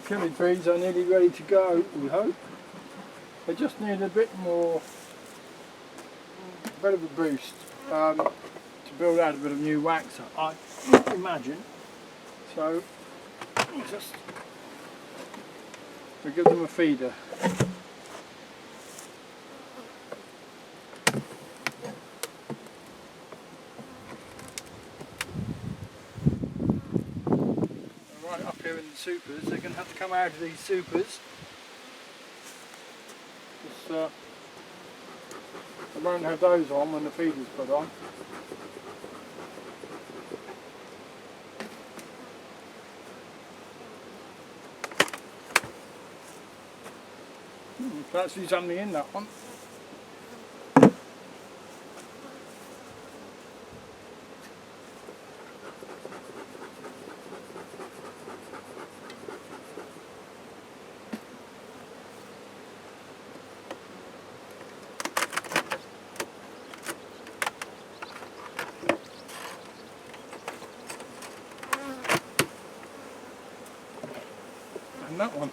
killing trees are nearly ready to go, we hope. They just need a bit of a boost to build out a bit of new wax, I imagine. So we give them a feeder. Right up here in the supers, they're going to have to come out of these supers. I won't have those on when the feeder's put on. There's actually something in that one. And that one.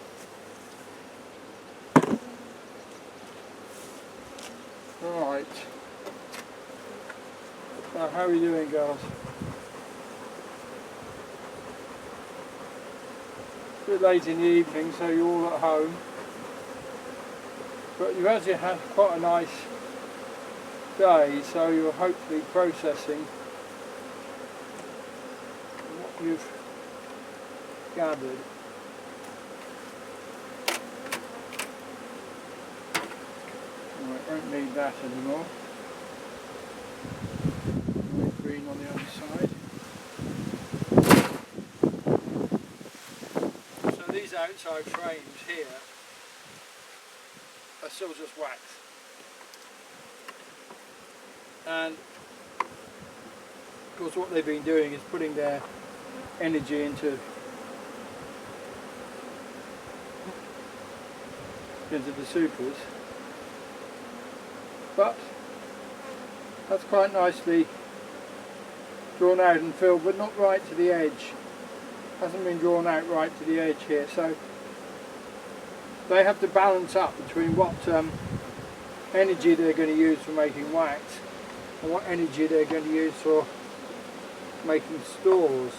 Right. So how are you doing, girls? A bit late in the evening, so you're all at home. But you've actually had quite a nice day, so you're hopefully processing what you've gathered. Won't need that anymore. Green on the other side. So these outside frames here are still just wax. And of course what they've been doing is putting their energy into the supers. But that's quite nicely drawn out and filled, but not right to the edge. Hasn't been drawn out right to the edge here, so they have to balance up between what energy they're going to use for making wax and what energy they're going to use for making stores.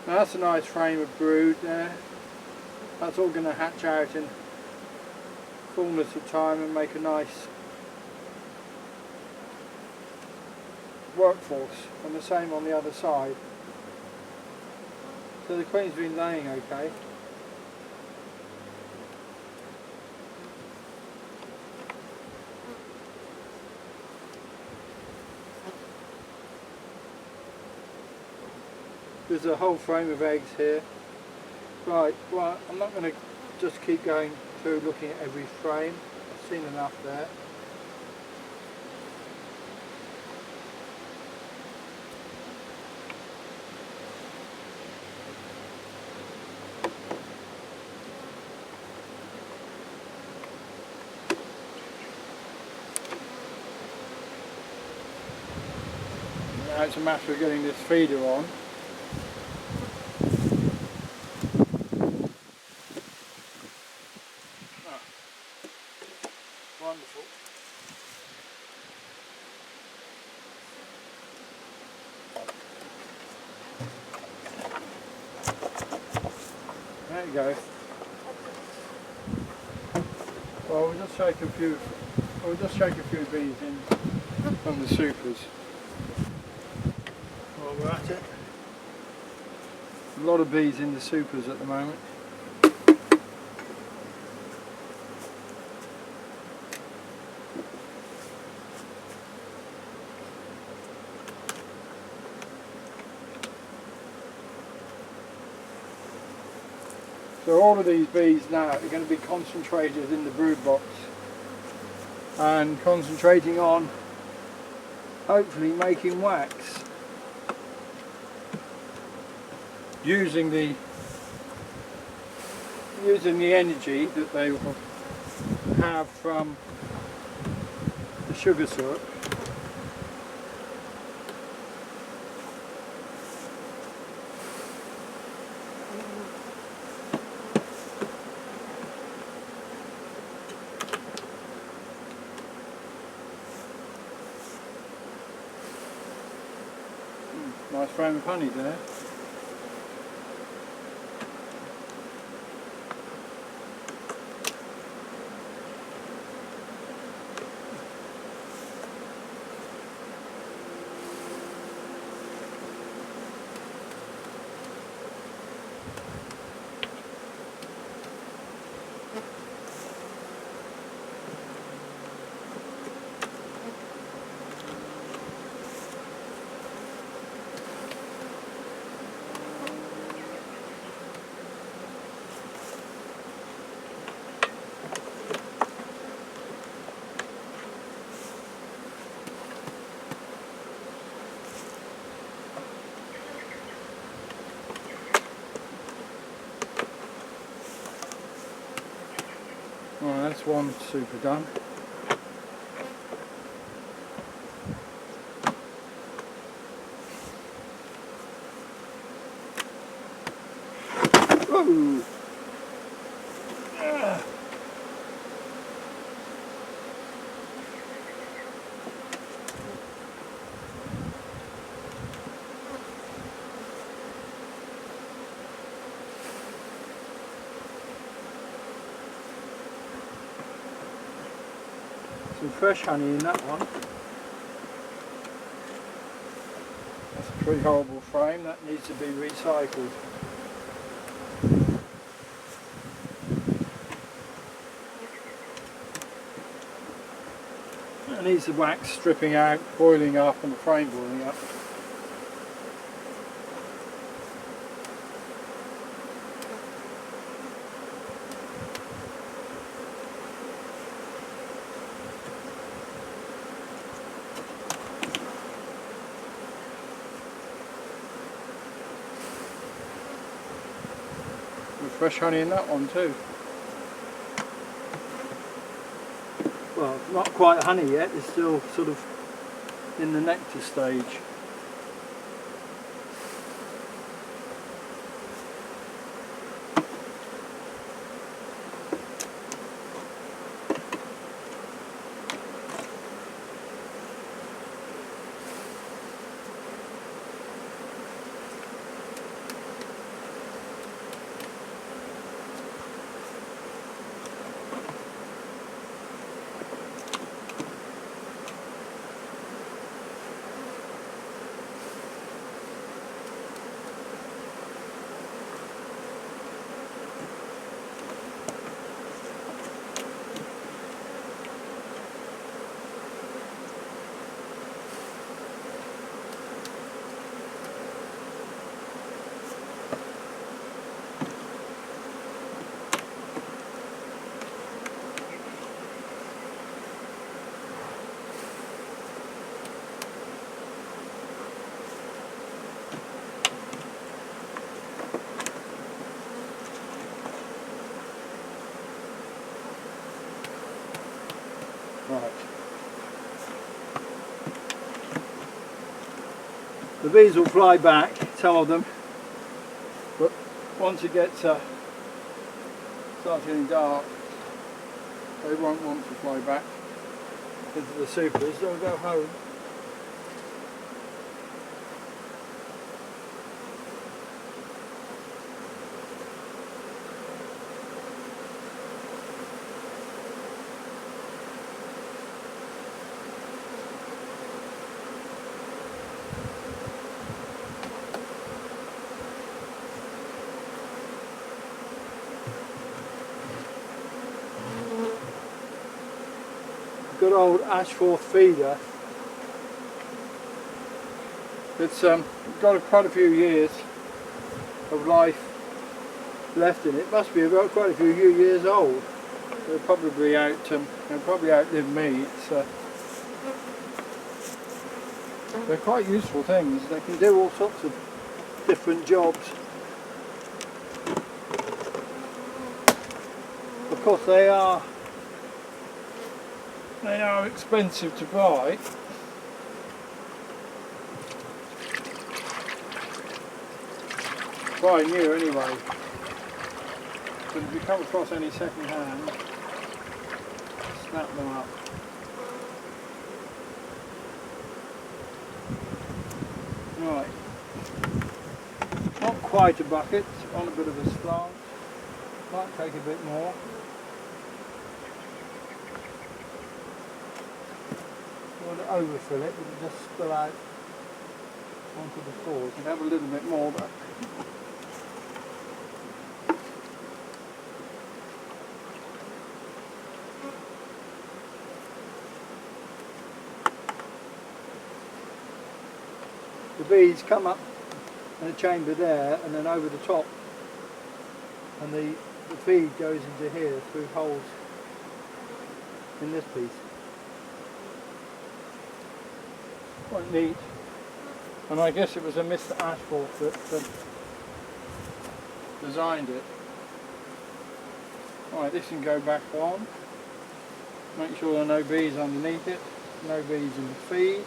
Now that's a nice frame of brood there. That's all going to hatch out in fullness of time and make a nice workforce, and the same on the other side. So the queen's been laying okay. There's a whole frame of eggs here. Right, well I'm not going to just keep going through looking at every frame. I've seen enough there. Now it's a matter of getting this feeder on. Wonderful. There you go. Well, we'll just shake a few bees in from the supers while we're at it. A lot of bees in the supers at the moment. So all of these bees now are going to be concentrated in the brood box and concentrating on hopefully making wax using the energy that they will have from the sugar syrup. Nice frame of honey there. Right, that's one super done. Whoa! Some fresh honey in that one. That's a pretty horrible frame, that needs to be recycled. It needs the wax stripping out, boiling up, and the frame boiling up. Fresh honey in that one too. Well, not quite honey yet, it's still sort of in the nectar stage. Right. The bees will fly back, some of them, but once it gets starts getting dark, they won't want to fly back into the supers, they'll go home. Good old Ashforth feeder. It's got quite a few years of life left in it. Must be about quite a few years old. They'll probably outlive me. They're quite useful things. They can do all sorts of different jobs. Of course, they are expensive to buy. Buy new anyway. But if you come across any second hand, snap them up. Right. Not quite a bucket, on a bit of a slant. Might take a bit more. You want to overfill it, it'll just spill out onto the floor. You can have a little bit more, but the bees come up in a chamber there and then over the top, and the feed goes into here through holes in this piece. Quite neat, and I guess it was a Mr. Ashforth that designed it. Right, this can go back on. Make sure there are no bees underneath it, no bees in the feed.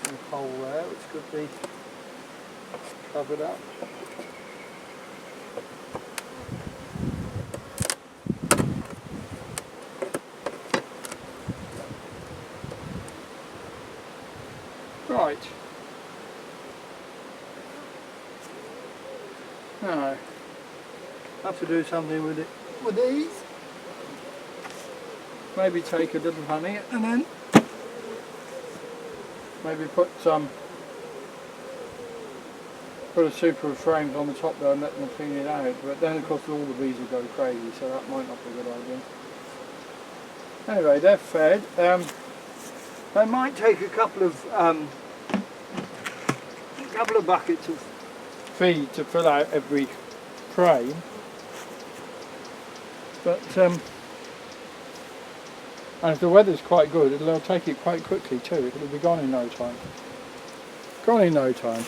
A hole there which could be covered up. Right. Now, have to do something with it. With these, maybe take a little honey and then maybe put a super of frames on the top there and let them clean it out. But then of course all the bees will go crazy, so that might not be a good idea. Anyway, they're fed. They might take a couple of buckets of feed to fill out every frame, but and if the weather's quite good, they'll take it quite quickly too. It'll be gone in no time. Gone in no time.